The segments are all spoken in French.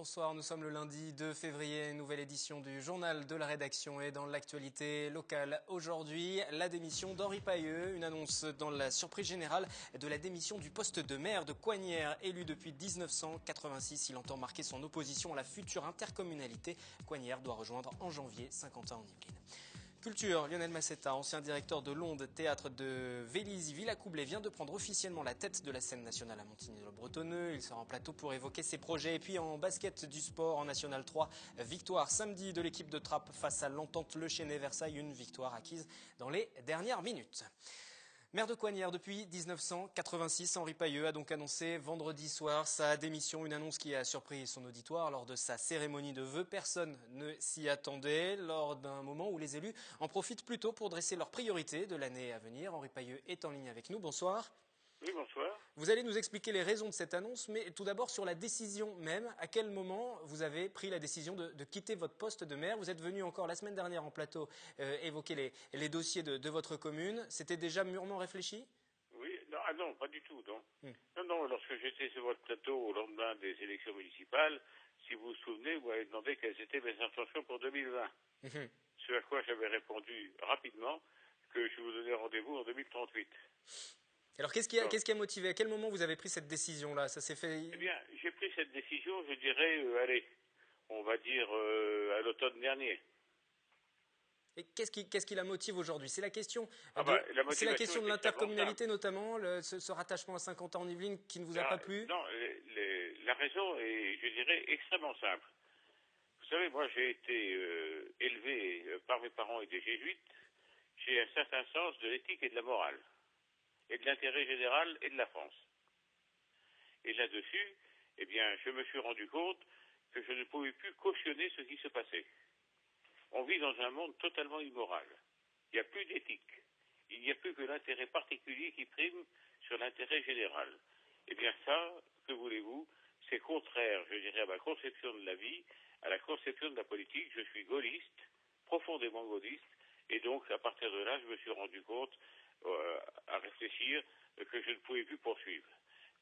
Bonsoir, nous sommes le lundi 2 février, nouvelle édition du journal de la rédaction et dans l'actualité locale. Aujourd'hui, la démission d'Henri Pailleux, une annonce dans la surprise générale de la démission du poste de maire de Coignères, élu depuis 1986. Il entend marquer son opposition à la future intercommunalité. Coignères doit rejoindre en janvier Saint-Quentin en Yvelines. Culture, Lionel Massetta, ancien directeur de l'Onde, théâtre de Vélizy-Villacoublay, vient de prendre officiellement la tête de la scène nationale à Montigny-le-Bretonneux. Il sera en plateau pour évoquer ses projets. Et puis en basket du sport, en National 3, victoire samedi de l'équipe de Trappes face à l'Entente Le Chesnay-Versailles, une victoire acquise dans les dernières minutes. Maire de Coignères depuis 1986, Henri Pailleux a donc annoncé vendredi soir sa démission, une annonce qui a surpris son auditoire lors de sa cérémonie de vœux. Personne ne s'y attendait, lors d'un moment où les élus en profitent plutôt pour dresser leurs priorités de l'année à venir. Henri Pailleux est en ligne avec nous, bonsoir. Oui, bonsoir. Vous allez nous expliquer les raisons de cette annonce, mais tout d'abord sur la décision même. À quel moment vous avez pris la décision de quitter votre poste de maire? Vous êtes venu encore la semaine dernière en plateau évoquer les dossiers de votre commune. C'était déjà mûrement réfléchi? Oui, non, non, pas du tout, non. Hmm. Non, lorsque j'étais sur votre plateau au lendemain des élections municipales, si vous vous souvenez, vous m'avez demandé quelles étaient mes intentions pour 2020. Mhm. Ce à quoi j'avais répondu rapidement que je vous donnais rendez-vous en 2038. Alors qu'est-ce qui a motivé? À quel moment vous avez pris cette décision-là? Ça s'est fait? Eh bien, j'ai pris cette décision, je dirais, allez, on va dire à l'automne dernier. Et qu'est-ce qui la motive aujourd'hui? C'est la question La c'est la motivation question de est extrêmement l'intercommunalité simple. notamment, ce rattachement à Saint-Quentin en Yvelines qui ne vous a pas plu? Non, la raison est, je dirais, extrêmement simple. Vous savez, moi j'ai été élevé par mes parents et des jésuites. J'ai un certain sens de l'éthique et de la morale, et de l'intérêt général et de la France. Et là-dessus, eh bien, je me suis rendu compte que je ne pouvais plus cautionner ce qui se passait. On vit dans un monde totalement immoral. Il n'y a plus d'éthique. Il n'y a plus que l'intérêt particulier qui prime sur l'intérêt général. Eh bien ça, que voulez-vous, c'est contraire, je dirais, à ma conception de la vie, à la conception de la politique. Je suis gaulliste, profondément gaulliste, et donc à partir de là, je me suis rendu compte, à réfléchir, que je ne pouvais plus poursuivre.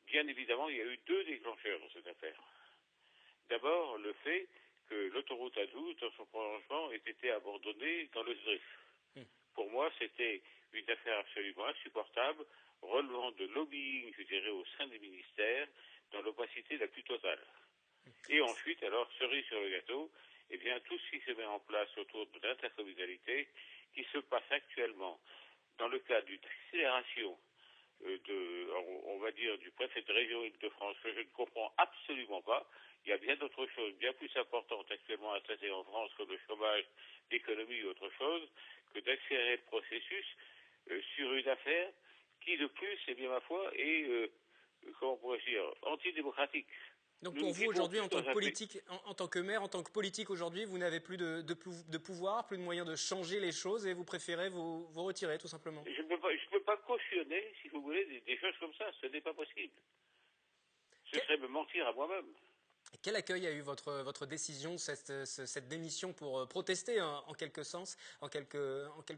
Bien évidemment, il y a eu deux déclencheurs dans cette affaire. D'abord, le fait que l'autoroute A12, dans son prolongement, ait été abandonnée dans le Sdrif. Pour moi, c'était une affaire absolument insupportable, relevant de lobbying, je dirais, au sein des ministères, dans l'opacité la plus totale. Et ensuite, alors, cerise sur le gâteau, eh bien, tout ce qui se met en place autour de l'intercommunalité, qui se passe actuellement dans le cadre d'une accélération on va dire, du préfet de région Île-de-France, que je ne comprends absolument pas. Il y a bien d'autres choses bien plus importantes actuellement à traiter en France, comme le chômage, l'économie ou autre chose, que d'accélérer le processus sur une affaire qui, de plus, c'est bien ma foi, est, comment pourrais-je dire, antidémocratique. Donc Nous pour ne vous vivons aujourd'hui, plus en tant dans que un pays. politique, en tant que maire, en tant que politique aujourd'hui, vous n'avez plus de pouvoir, plus de moyens de changer les choses et vous préférez vous retirer tout simplement? Je ne peux pas cautionner, si vous voulez, des choses comme ça. Ce n'est pas possible. Ce serait me mentir à moi-même. Quel accueil a eu votre décision, cette démission pour protester en quelque sens, en quelques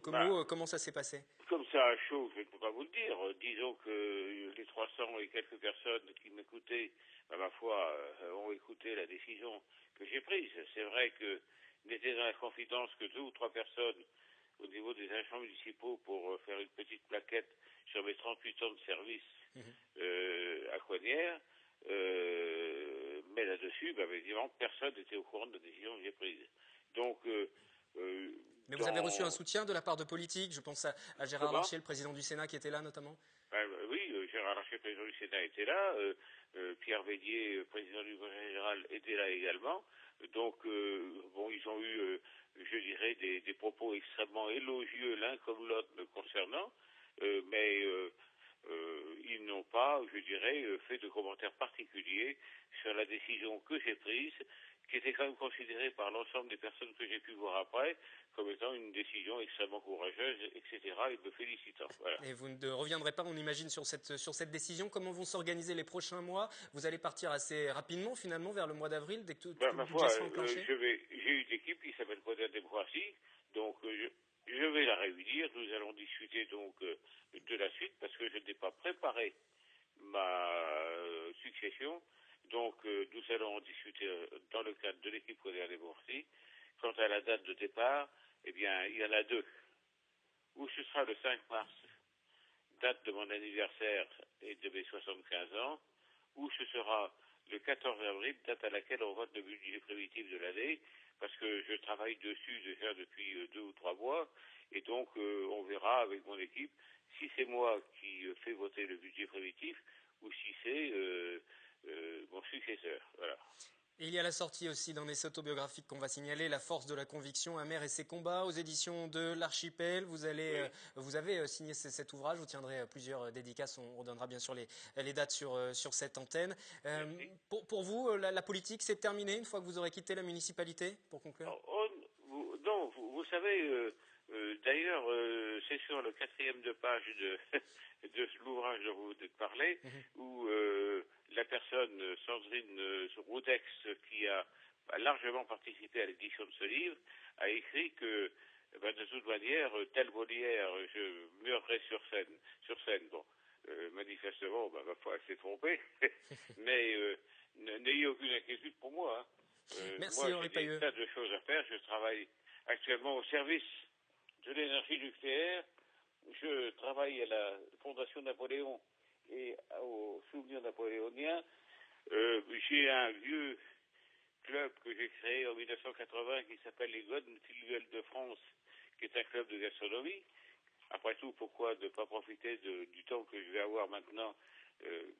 mots, comment ça s'est passé? Comme ça, à chaud, je ne peux pas vous le dire. Disons que les 300 et quelques personnes qui m'écoutaient, ma foi, ont écouté la décision que j'ai prise. C'est vrai que n'était dans la confidence que 2 ou 3 personnes au niveau des agents municipaux pour faire une petite plaquette sur mes 38 ans de service à Coignères. Mais là-dessus, évidemment, personne n'était au courant de la décision que j'ai prise. Donc, Mais vous avez reçu un soutien de la part de politiques, je pense à Gérard comment? Larcher, le président du Sénat qui était là notamment? Oui, Gérard Larcher, président du Sénat, était là. Pierre Védier, président du Conseil général, était là également. Donc, ils ont eu, je dirais, des propos extrêmement élogieux l'un comme l'autre me concernant, mais ils n'ont pas, je dirais, fait de commentaires particuliers sur la décision que j'ai prise, qui était quand même considérée par l'ensemble des personnes que j'ai pu voir après comme étant une décision extrêmement courageuse, etc., et me félicitant. Voilà. Et vous ne reviendrez pas, on imagine, sur cette décision. Comment vont s'organiser les prochains mois? Vous allez partir assez rapidement, finalement, vers le mois d'avril, dès que tout le Ma budget foi, sera enclenché? j'ai une équipe qui s'appelle Moderne Démocratie, donc je vais la réunir. Nous allons discuter donc de la suite, parce que je n'ai pas préparé ma succession Donc, nous allons en discuter dans le cadre de l'équipe Coder des Boursis. Quant à la date de départ, eh bien, il y en a deux. Ou ce sera le 5 mars, date de mon anniversaire et de mes 75 ans, ou ce sera le 14 avril, date à laquelle on vote le budget prévitif de l'année, parce que je travaille dessus déjà depuis 2 ou 3 mois, et donc on verra avec mon équipe si c'est moi qui fais voter le budget prévitif ou si c'est mon successeur. Voilà. Et il y a la sortie aussi d'un essai autobiographique qu'on va signaler, La force de la conviction, un maire et ses combats, aux éditions de l'Archipel. Vous avez signé cet ouvrage, vous tiendrez plusieurs dédicaces, on redonnera bien sûr les dates sur cette antenne. Pour vous, la politique, c'est terminé une fois que vous aurez quitté la municipalité, pour conclure? Non, vous savez, d'ailleurs, c'est sur le 4e de page de l'ouvrage dont vous venez de parler, où la personne, Sandrine Roudex, qui a largement participé à l'édition de ce livre, a écrit que, de toute manière, tel Molière, je meurerai sur scène. Bon, manifestement, ma foi, elle s'est trompée, mais n'ayez aucune inquiétude pour moi. Hein. Merci Moi, Henri j'ai des Pailleux. tas de choses à faire. Je travaille actuellement au service de l'énergie nucléaire. Je travaille à la Fondation Napoléon et au souvenir napoléonien. J'ai un vieux club que j'ai créé en 1980 qui s'appelle les Golden Filiales de France, qui est un club de gastronomie. Après tout, pourquoi ne pas profiter du temps que je vais avoir maintenant?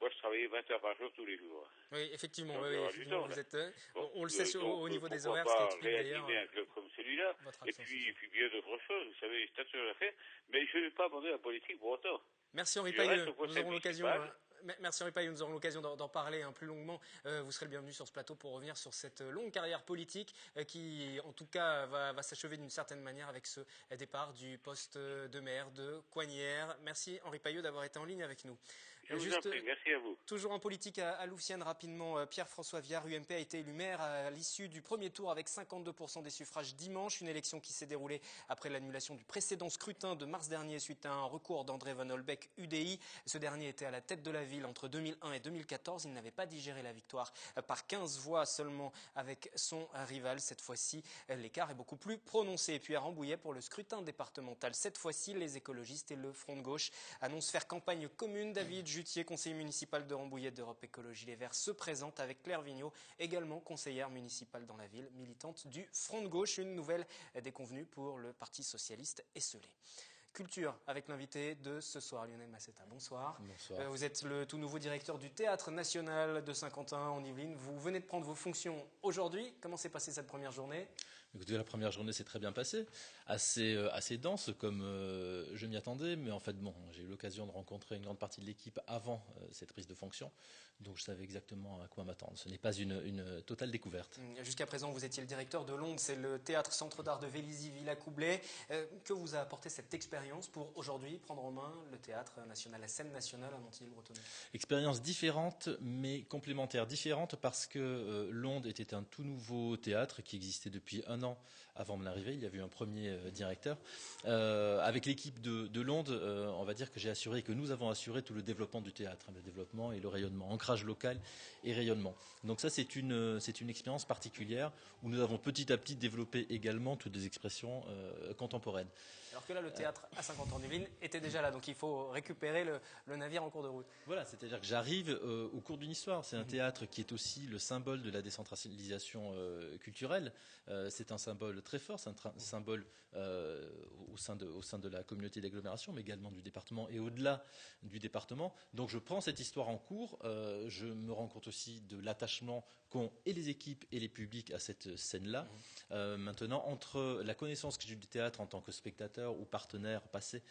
Moi, je travaillais 20 heures par jour tous les jours. Oui, effectivement, Donc, effectivement temps, vous êtes. bon, On le sait au niveau des pourquoi horaires, ce qui pas explique d'ailleurs réanimer un club comme celui-là, votre et absence. puis bien d'autres choses. Vous savez, j'ai tas de choses à faire, mais je ne vais pas aborder la politique pour autant. Merci Henri Je reste Pailleux. au conseil Nous aurons l'occasion. municipal. Merci Henri Pailleux, nous aurons l'occasion d'en parler plus longuement. Vous serez le bienvenu sur ce plateau pour revenir sur cette longue carrière politique qui, en tout cas, va s'achever d'une certaine manière avec ce départ du poste de maire de Coignères. Merci Henri Pailleux d'avoir été en ligne avec nous. Je vous en prie, merci à vous. Toujours en politique à Louvciennes, rapidement, Pierre-François Viard, UMP, a été élu maire à l'issue du premier tour avec 52% des suffrages dimanche. Une élection qui s'est déroulée après l'annulation du précédent scrutin de mars dernier suite à un recours d'André Van Holbeck, UDI. Ce dernier était à la tête de la ville entre 2001 et 2014. Il n'avait pas digéré la victoire par 15 voix seulement avec son rival. Cette fois-ci, l'écart est beaucoup plus prononcé. Et puis à Rambouillet pour le scrutin départemental. Cette fois-ci, les écologistes et le Front de gauche annoncent faire campagne commune. David Jutier, conseiller municipal de Rambouillet d'Europe Écologie Les Verts, se présente avec Claire Vigneault, également conseillère municipale dans la ville, militante du Front de gauche. Une nouvelle déconvenue pour le Parti socialiste esseulé. Culture avec l'invité de ce soir, Lionel Massetta. Bonsoir. Bonsoir. Vous êtes le tout nouveau directeur du Théâtre National de Saint-Quentin en Yvelines. Vous venez de prendre vos fonctions aujourd'hui. Comment s'est passée cette première journée? Écoutez, la première journée s'est très bien passée, assez dense comme je m'y attendais, mais en fait bon, j'ai eu l'occasion de rencontrer une grande partie de l'équipe avant cette prise de fonction, donc je savais exactement à quoi m'attendre. Ce n'est pas une totale découverte. Jusqu'à présent, vous étiez le directeur de l'Onde, c'est le théâtre Centre d'art de Vélizy-Villacoublay. Que vous a apporté cette expérience pour aujourd'hui prendre en main le Théâtre National, la scène nationale à Montilly-le-Bretonneux? Expérience différente, mais complémentaire. Différente parce que l'Onde était un tout nouveau théâtre qui existait depuis un an avant mon arrivée. Il y avait eu un premier directeur. Avec l'équipe de l'Onde, on va dire que j'ai assuré, que nous avons assuré tout le développement du théâtre, le développement et le rayonnement, ancrage local et rayonnement. Donc ça, c'est une expérience particulière où nous avons petit à petit développé également toutes des expressions contemporaines. Alors que là, le théâtre à 50 ans d'Yvelines était déjà là, donc il faut récupérer le navire en cours de route. Voilà, c'est-à-dire que j'arrive au cours d'une histoire. C'est un théâtre qui est aussi le symbole de la décentralisation culturelle. C'est un symbole très fort, c'est un symbole au sein de la communauté d'agglomération, mais également du département et au-delà du département. Donc je prends cette histoire en cours, je me rends compte aussi de l'attachement qu'ont et les équipes et les publics à cette scène-là. Maintenant, entre la connaissance que j'ai du théâtre en tant que spectateur ou partenaire passé,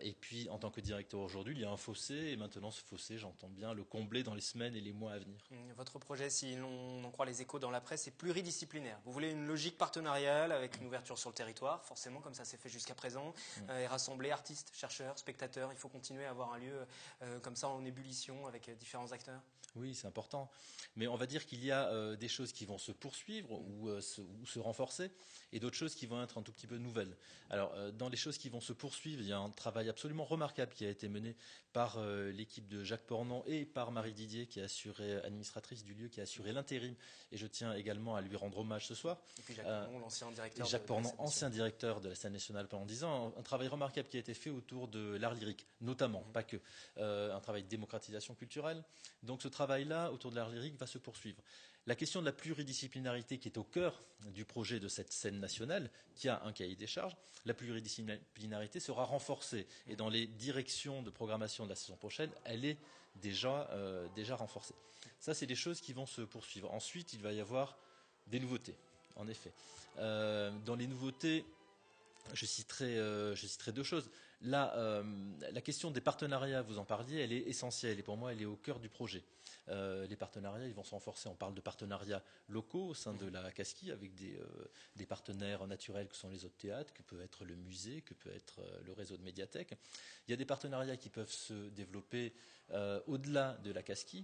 et puis en tant que directeur aujourd'hui, il y a un fossé, et maintenant ce fossé, j'entends bien le combler dans les semaines et les mois à venir. Votre projet, si l'on en croit les échos dans la presse, est pluridisciplinaire. Vous voulez une logique partenariale avec une ouverture sur le territoire, forcément, comme ça s'est fait jusqu'à présent, et rassembler artistes, chercheurs, spectateurs. Il faut continuer à avoir un lieu comme ça en ébullition avec différents acteurs. Oui, c'est important. Mais on va dire qu'il y a des choses qui vont se poursuivre ou se renforcer, et d'autres choses qui vont être un tout petit peu nouvelles. Alors, dans les choses qui vont se poursuivre. Il y a un travail absolument remarquable qui a été mené par l'équipe de Jacques Pornan et par Marie Didier, qui a assuré, administratrice du lieu, qui a assuré l'intérim. Et je tiens également à lui rendre hommage ce soir. Et puis Jacques Pornan, l'ancien directeur. Jacques Pornan, ancien directeur de la scène nationale pendant 10 ans. Un travail remarquable qui a été fait autour de l'art lyrique, notamment, pas que. Un travail de démocratisation culturelle. Donc ce travail-là, autour de l'art lyrique, va se poursuivre. La question de la pluridisciplinarité qui est au cœur du projet de cette scène nationale, qui a un cahier des charges, la pluridisciplinarité sera renforcée. Et dans les directions de programmation de la saison prochaine, elle est déjà renforcée. Ça, c'est des choses qui vont se poursuivre. Ensuite, il va y avoir des nouveautés, en effet. Dans les nouveautés, je citerai deux choses. Là, la question des partenariats, vous en parliez, elle est essentielle et pour moi, elle est au cœur du projet. Les partenariats, ils vont se renforcer. On parle de partenariats locaux au sein de la Casquie avec des partenaires naturels que sont les autres théâtres, que peut être le musée, que peut être le réseau de médiathèques. Il y a des partenariats qui peuvent se développer au-delà de la Casquie.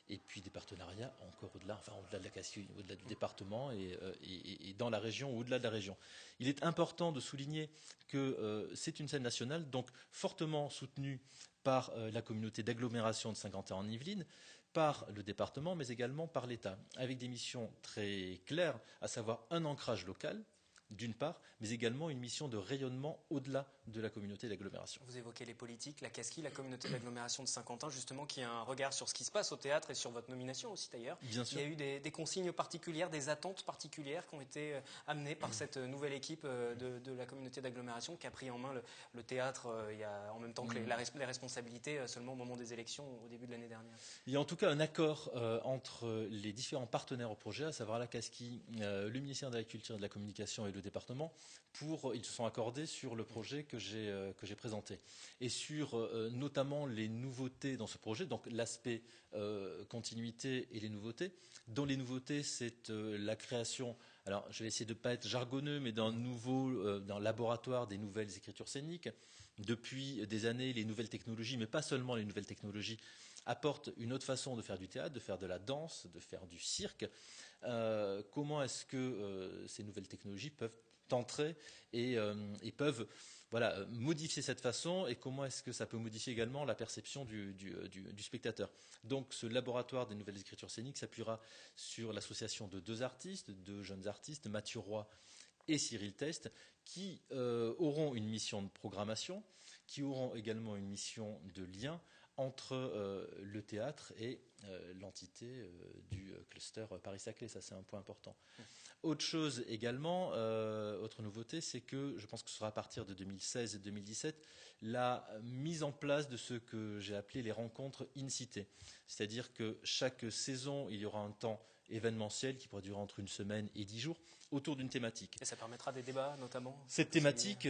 Et puis des partenariats encore au-delà de la Casquie, au-delà du département et dans la région, au-delà de la région. Il est important de souligner que c'est une scène nationale, donc fortement soutenue par la communauté d'agglomération de Saint-Quentin en Yvelines, par le département, mais également par l'État, avec des missions très claires, à savoir un ancrage local, d'une part, mais également une mission de rayonnement au-delà de la communauté d'agglomération. Vous évoquez les politiques, la Casquie, la communauté d'agglomération de Saint-Quentin, justement, qui a un regard sur ce qui se passe au théâtre et sur votre nomination aussi d'ailleurs. Bien sûr. Il y a eu des consignes particulières, des attentes particulières qui ont été amenées par cette nouvelle équipe de la communauté d'agglomération qui a pris en main le théâtre en même temps que les responsabilités seulement au moment des élections au début de l'année dernière. Il y a en tout cas un accord entre les différents partenaires au projet, à savoir la Casquie, le ministère de la Culture et de la Communication et le département. Ils se sont accordés sur le projet que j'ai présenté et sur notamment les nouveautés dans ce projet, donc l'aspect continuité et les nouveautés. Dans les nouveautés, c'est la création, alors je vais essayer de ne pas être jargonneux, mais d'un laboratoire des nouvelles écritures scéniques. Depuis des années, les nouvelles technologies, mais pas seulement les nouvelles technologies, apportent une autre façon de faire du théâtre, de faire de la danse, de faire du cirque. Comment est-ce que ces nouvelles technologies peuvent entrer et peuvent modifier cette façon et comment est-ce que ça peut modifier également la perception du spectateur. Donc ce laboratoire des nouvelles écritures scéniques s'appuiera sur l'association de deux jeunes artistes, Mathieu Roy et Cyril Test, qui auront une mission de programmation, qui auront également une mission de lien entre le théâtre et l'entité du cluster Paris-Saclay. Ça, c'est un point important. Autre chose également, autre nouveauté, c'est que je pense que ce sera à partir de 2016 et 2017 la mise en place de ce que j'ai appelé les rencontres in-cité. C'est-à-dire que chaque saison, il y aura un temps événementiel qui pourra durer entre 1 semaine et 10 jours autour d'une thématique. Et ça permettra des débats notamment. Cette thématique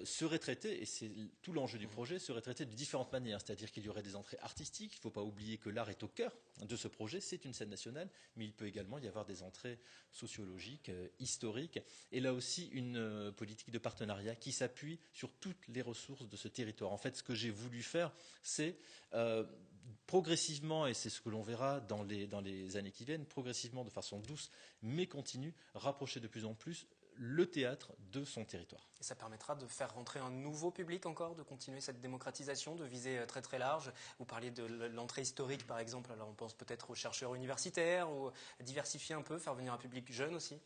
serait traitée, et c'est tout l'enjeu du projet, serait traitée de différentes manières. C'est-à-dire qu'il y aurait des entrées artistiques. Il ne faut pas oublier que l'art est au cœur de ce projet. C'est une scène nationale, mais il peut également y avoir des entrées sociologiques, historiques, et là aussi une politique de partenariat qui s'appuie sur toutes les ressources de ce territoire. En fait, ce que j'ai voulu faire, c'est progressivement, et c'est ce que l'on verra dans les années qui viennent, progressivement, de façon douce, mais continue, rapprocher de plus en plus le théâtre de son territoire. Et ça permettra de faire rentrer un nouveau public encore, de continuer cette démocratisation, de viser très très large. Vous parliez de l'entrée historique par exemple, alors on pense peut-être aux chercheurs universitaires, ou diversifier un peu, faire venir un public jeune aussi.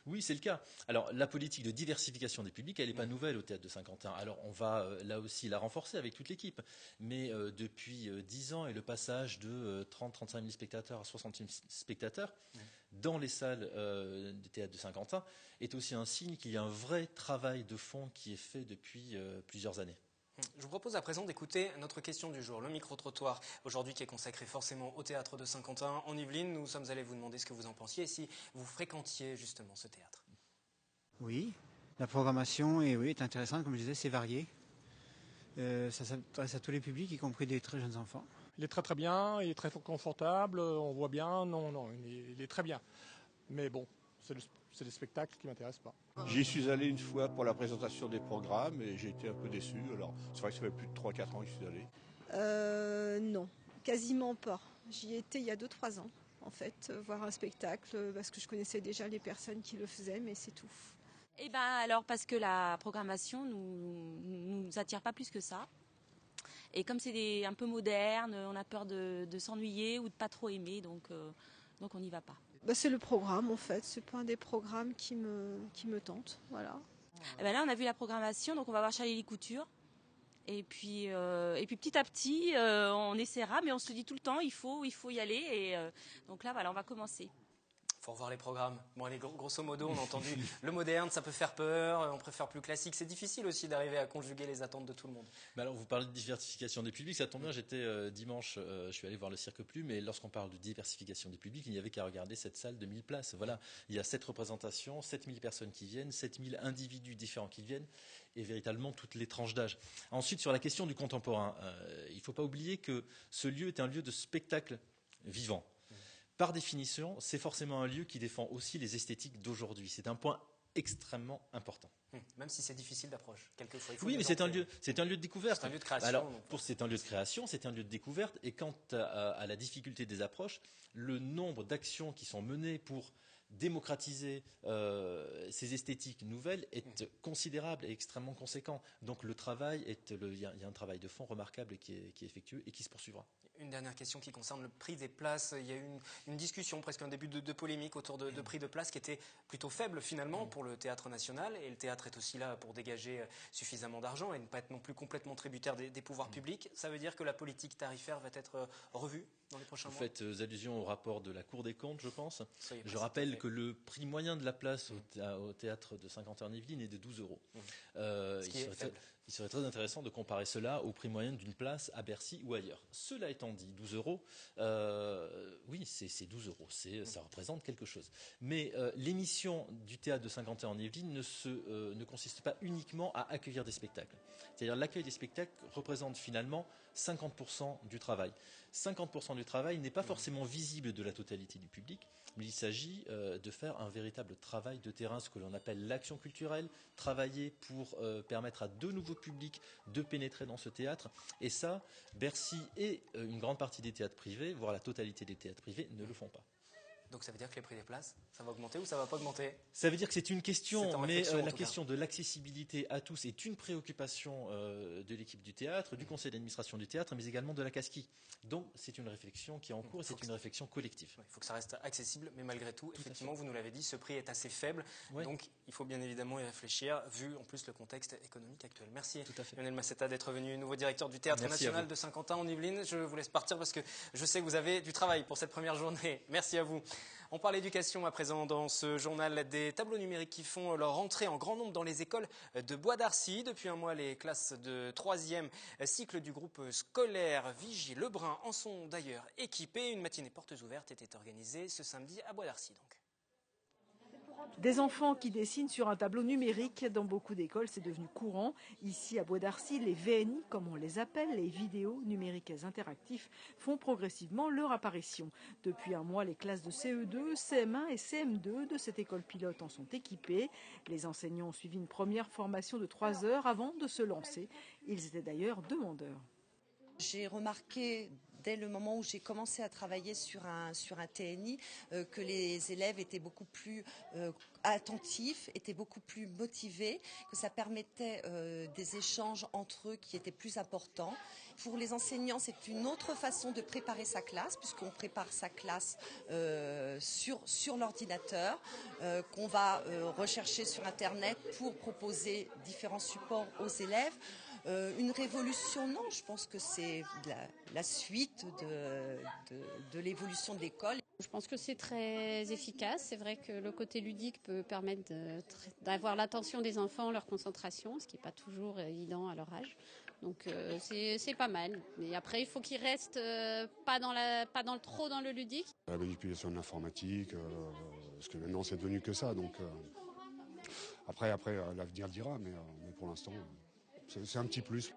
Oui, c'est le cas. Alors, la politique de diversification des publics, elle n'est pas nouvelle au Théâtre de Saint-Quentin. Alors, on va là aussi la renforcer avec toute l'équipe. Mais depuis 10 ans et le passage de 30-35 000 spectateurs à 60 000 spectateurs dans les salles du Théâtre de Saint-Quentin est aussi un signe qu'il y a un vrai travail de fond qui est fait depuis plusieurs années. Je vous propose à présent d'écouter notre question du jour, le micro-trottoir, aujourd'hui qui est consacré forcément au théâtre de Saint-Quentin en Yvelines. Nous sommes allés vous demander ce que vous en pensiez et si vous fréquentiez justement ce théâtre. Oui, la programmation est intéressante, comme je disais, c'est varié. Ça s'adresse à tous les publics, y compris des très jeunes enfants. Il est très très bien, il est très confortable, on voit bien, il est très bien. Mais bon, c'est le spectacle qui ne m'intéresse pas. J'y suis allé une fois pour la présentation des programmes et j'ai été un peu déçu. Alors, c'est vrai que ça fait plus de 3-4 ans que je suis allé. Non, quasiment pas. J'y étais il y a 2-3 ans, en fait, voir un spectacle, parce que je connaissais déjà les personnes qui le faisaient, mais c'est tout. Eh ben alors parce que la programmation nous attire pas plus que ça. Et comme c'est un peu moderne, on a peur de s'ennuyer ou de pas trop aimer, donc on n'y va pas. C'est le programme en fait, c'est pas un des programmes qui me tente, voilà. Et ben là on a vu la programmation, donc on va voir Charlie Couture. Et puis petit à petit on essaiera, mais on se dit tout le temps il faut y aller. Et donc là voilà, on va commencer. Faut revoir les programmes. Bon, allez, grosso modo, on a entendu le moderne, ça peut faire peur, on préfère plus classique. C'est difficile aussi d'arriver à conjuguer les attentes de tout le monde. Mais alors, vous parlez de diversification des publics, ça tombe bien, j'étais dimanche, je suis allé voir le Cirque Plus, mais lorsqu'on parle de diversification des publics, il n'y avait qu'à regarder cette salle de 1000 places. Voilà, il y a 7 représentations, 7000 personnes qui viennent, 7000 individus différents qui viennent, et véritablement toutes les tranches d'âge. Ensuite, sur la question du contemporain, il ne faut pas oublier que ce lieu est un lieu de spectacle vivant. Par définition, c'est forcément un lieu qui défend aussi les esthétiques d'aujourd'hui. C'est un point extrêmement important. Même si c'est difficile d'approche, quelquefois. Oui, mais c'est un lieu de découverte. C'est un lieu de création. Alors, c'est un lieu de création, c'est un lieu de découverte. Et quant à la difficulté des approches, le nombre d'actions qui sont menées pour démocratiser ces esthétiques nouvelles est considérable et extrêmement conséquent. Donc le travail il y a un travail de fond remarquable qui est effectué et qui se poursuivra. Une dernière question qui concerne le prix des places. Il y a eu une discussion, presque un début de polémique autour de prix de places qui était plutôt faible finalement pour le Théâtre National. Et le théâtre est aussi là pour dégager suffisamment d'argent et ne pas être non plus complètement tributaire des pouvoirs publics. Ça veut dire que la politique tarifaire va être revue dans les prochains mois. Vous faites allusion au rapport de la Cour des comptes, je pense. Je rappelle que le prix moyen de la place au théâtre de Saint-Quentin-en-Yvelines est de 12 €. Ce qui est faible. Il serait très intéressant de comparer cela au prix moyen d'une place à Bercy ou ailleurs. Cela étant dit, 12 €, oui, c'est 12 €, ça représente quelque chose. Mais l'émission du théâtre de Saint-Quentin-en-Yvelines ne consiste pas uniquement à accueillir des spectacles. C'est-à-dire l'accueil des spectacles représente finalement 50% du travail. 50% du travail n'est pas forcément visible de la totalité du public, mais il s'agit de faire un véritable travail de terrain, ce que l'on appelle l'action culturelle, travailler pour permettre à de nouveaux publics de pénétrer dans ce théâtre. Et ça, Bercy et une grande partie des théâtres privés, voire la totalité des théâtres privés, ne le font pas. Donc ça veut dire que les prix des places, ça va augmenter ou ça va pas augmenter? Ça veut dire que c'est une question, mais la question cas de l'accessibilité à tous est une préoccupation de l'équipe du théâtre, du conseil d'administration du théâtre, mais également de la CASCI. Donc c'est une réflexion qui est en cours, c'est une réflexion collective. Il faut que ça reste accessible, mais malgré tout effectivement, vous nous l'avez dit, ce prix est assez faible, donc il faut bien évidemment y réfléchir, vu en plus le contexte économique actuel. Merci Lionel Massetta d'être venu, nouveau directeur du Théâtre National de Saint-Quentin-en-Yvelines. Je vous laisse partir parce que je sais que vous avez du travail pour cette première journée. Merci à vous. On parle éducation à présent dans ce journal, des tableaux numériques qui font leur entrée en grand nombre dans les écoles de Bois d'Arcy. Depuis un mois, les classes de 3e cycle du groupe scolaire Vigy-Lebrun en sont d'ailleurs équipées. Une matinée portes ouvertes était organisée ce samedi à Bois d'Arcy. Des enfants qui dessinent sur un tableau numérique. Dans beaucoup d'écoles, c'est devenu courant. Ici, à Bois d'Arcy, les VNI, comme on les appelle, les vidéos numériques interactifs, font progressivement leur apparition. Depuis un mois, les classes de CE2, CM1 et CM2 de cette école pilote en sont équipées. Les enseignants ont suivi une première formation de 3 heures avant de se lancer. Ils étaient d'ailleurs demandeurs. J'ai remarqué dès le moment où j'ai commencé à travailler sur un TNI que les élèves étaient beaucoup plus attentifs, étaient beaucoup plus motivés, que ça permettait des échanges entre eux qui étaient plus importants. Pour les enseignants, c'est une autre façon de préparer sa classe, puisqu'on prépare sa classe sur l'ordinateur, qu'on va rechercher sur Internet pour proposer différents supports aux élèves. Une révolution, non, je pense que c'est la suite de l'évolution de l'école. Je pense que c'est très efficace. C'est vrai que le côté ludique peut permettre d'avoir l'attention des enfants, leur concentration, ce qui n'est pas toujours évident à leur âge. Donc c'est pas mal. Mais après, il faut qu'ils restent trop dans le ludique. La manipulation de l'informatique, parce que maintenant c'est devenu que ça. Donc après l'avenir dira, mais pour l'instant, c'est un petit plus.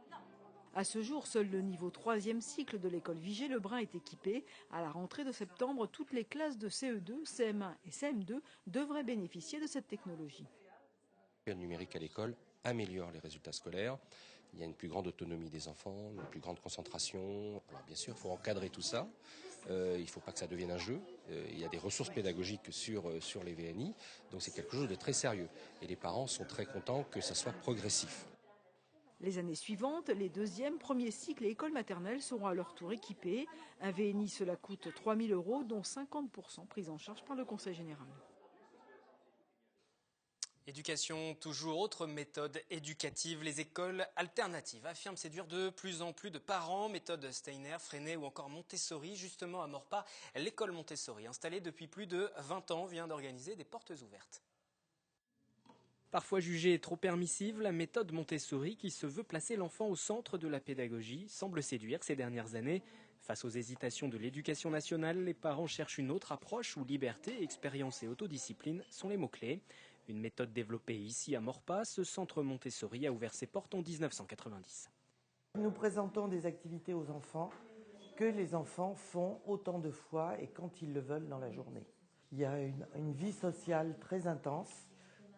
À ce jour, seul le niveau 3e cycle de l'école Vigy-Lebrun est équipé. À la rentrée de septembre, toutes les classes de CE2, CM1 et CM2 devraient bénéficier de cette technologie. Le numérique à l'école améliore les résultats scolaires. Il y a une plus grande autonomie des enfants, une plus grande concentration. Alors bien sûr, il faut encadrer tout ça. Il ne faut pas que ça devienne un jeu. Il y a des ressources pédagogiques sur les VNI, donc c'est quelque chose de très sérieux. Et les parents sont très contents que ça soit progressif. Les années suivantes, les deuxième, premier cycles et écoles maternelles seront à leur tour équipées. Un VNI, cela coûte 3 000 €, dont 50% pris en charge par le Conseil général. Éducation, toujours autre méthode éducative. Les écoles alternatives affirment séduire de plus en plus de parents. Méthode Steiner, Freinet ou encore Montessori. Justement à Maurepas, l'école Montessori, installée depuis plus de 20 ans, vient d'organiser des portes ouvertes. Parfois jugée trop permissive, la méthode Montessori, qui se veut placer l'enfant au centre de la pédagogie, semble séduire ces dernières années. Face aux hésitations de l'éducation nationale, les parents cherchent une autre approche où liberté, expérience et autodiscipline sont les mots-clés. Une méthode développée ici à Maurepas, ce centre Montessori a ouvert ses portes en 1990. Nous présentons des activités aux enfants que les enfants font autant de fois et quand ils le veulent dans la journée. Il y a une vie sociale très intense,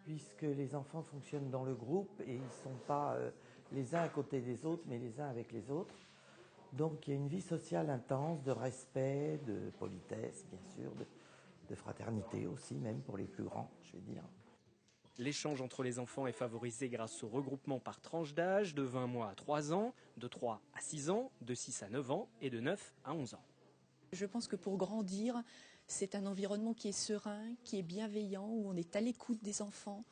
puisque les enfants fonctionnent dans le groupe et ils ne sont pas les uns à côté des autres, mais les uns avec les autres. Donc il y a une vie sociale intense, de respect, de politesse, bien sûr, de fraternité aussi, même pour les plus grands, je vais dire. L'échange entre les enfants est favorisé grâce au regroupement par tranche d'âge, de 20 mois à 3 ans, de 3 à 6 ans, de 6 à 9 ans et de 9 à 11 ans. Je pense que pour grandir, c'est un environnement qui est serein, qui est bienveillant, où on est à l'écoute des enfants,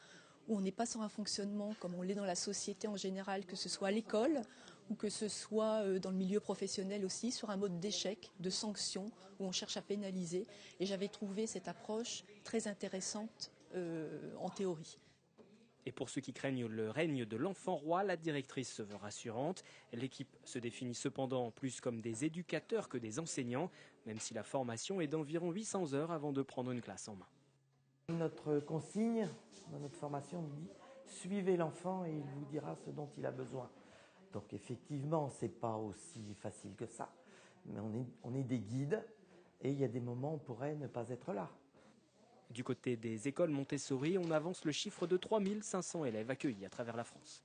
où on n'est pas sur un fonctionnement comme on l'est dans la société en général, que ce soit à l'école ou que ce soit dans le milieu professionnel aussi, sur un mode d'échec, de sanction, où on cherche à pénaliser. Et j'avais trouvé cette approche très intéressante en théorie. Et pour ceux qui craignent le règne de l'enfant roi, la directrice se veut rassurante. L'équipe se définit cependant plus comme des éducateurs que des enseignants, même si la formation est d'environ 800 heures avant de prendre une classe en main. Notre consigne dans notre formation dit « Suivez l'enfant et il vous dira ce dont il a besoin ». Donc effectivement, ce n'est pas aussi facile que ça, mais on est des guides et il y a des moments où on pourrait ne pas être là. Du côté des écoles Montessori, on avance le chiffre de 3500 élèves accueillis à travers la France.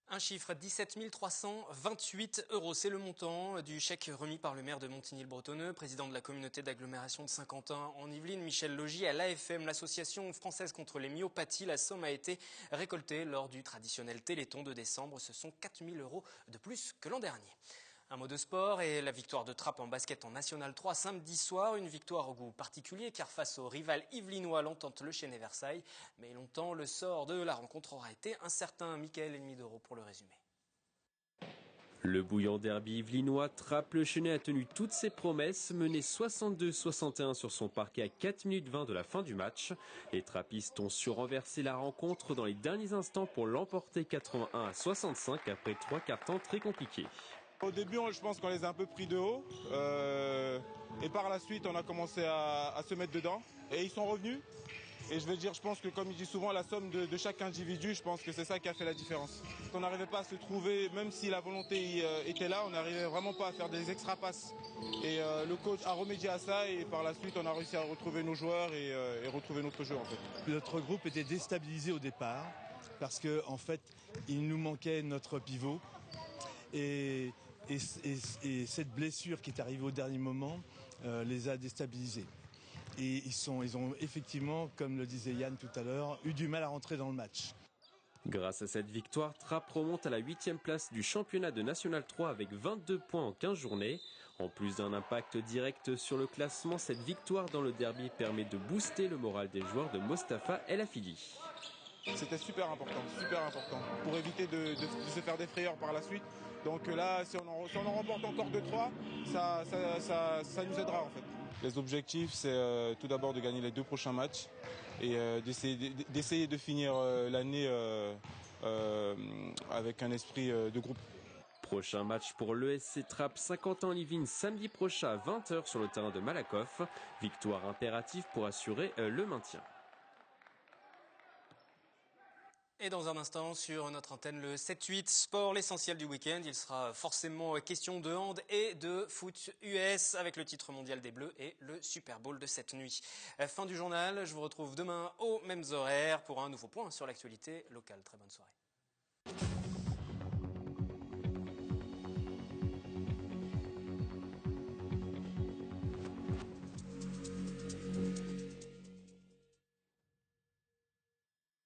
Un chiffre, 17 328 €. C'est le montant du chèque remis par le maire de Montigny-le-Bretonneux, président de la communauté d'agglomération de Saint-Quentin en Yvelines, Michel Logy, à l'AFM, l'association française contre les myopathies. La somme a été récoltée lors du traditionnel Téléthon de décembre. Ce sont 4 000 € de plus que l'an dernier. Un mot de sport et la victoire de Trappes en basket en National 3 samedi soir. Une victoire au goût particulier car face au rival yvelinois, l'Entente Le Chesnay Versailles. Mais longtemps, le sort de la rencontre aura été incertain. Michael Enmidoro pour le résumé. Le bouillant derby yvelinois, Trappes Le Chesnay a tenu toutes ses promesses, mené 62-61 sur son parquet à 4 minutes 20 de la fin du match. Les trappistes ont su renverser la rencontre dans les derniers instants pour l'emporter 81-65 après 3 quarts temps très compliqués. Au début, je pense qu'on les a un peu pris de haut et par la suite, on a commencé à se mettre dedans et ils sont revenus. Et je pense que comme il dit souvent, la somme de chaque individu, je pense que c'est ça qui a fait la différence. On n'arrivait pas à se trouver, même si la volonté était là, on n'arrivait vraiment pas à faire des extra passes. Et le coach a remédié à ça et par la suite, on a réussi à retrouver nos joueurs et retrouver notre jeu en fait. Notre groupe était déstabilisé au départ parce que en fait, il nous manquait notre pivot et cette blessure qui est arrivée au dernier moment les a déstabilisés. Et ils ont effectivement, comme le disait Yann tout à l'heure, eu du mal à rentrer dans le match. Grâce à cette victoire, Trappes remonte à la 8e place du championnat de National 3 avec 22 points en 15 journées. En plus d'un impact direct sur le classement, cette victoire dans le derby permet de booster le moral des joueurs de Mostafa El Afidi. C'était super important pour éviter de se faire des frayeurs par la suite. Donc là, si on en remporte encore 2-3, ça nous aidera en fait. Les objectifs, c'est tout d'abord de gagner les 2 prochains matchs et d'essayer de finir l'année avec un esprit de groupe. Prochain match pour l'ESC Trappes Saint-Quentin-en-Yvelines samedi prochain à 20 h sur le terrain de Malakoff. Victoire impérative pour assurer le maintien. Et dans un instant, sur notre antenne, le 7-8 sport, l'essentiel du week-end. Il sera forcément question de hand et de foot US avec le titre mondial des Bleus et le Super Bowl de cette nuit. Fin du journal, je vous retrouve demain aux mêmes horaires pour un nouveau point sur l'actualité locale. Très bonne soirée.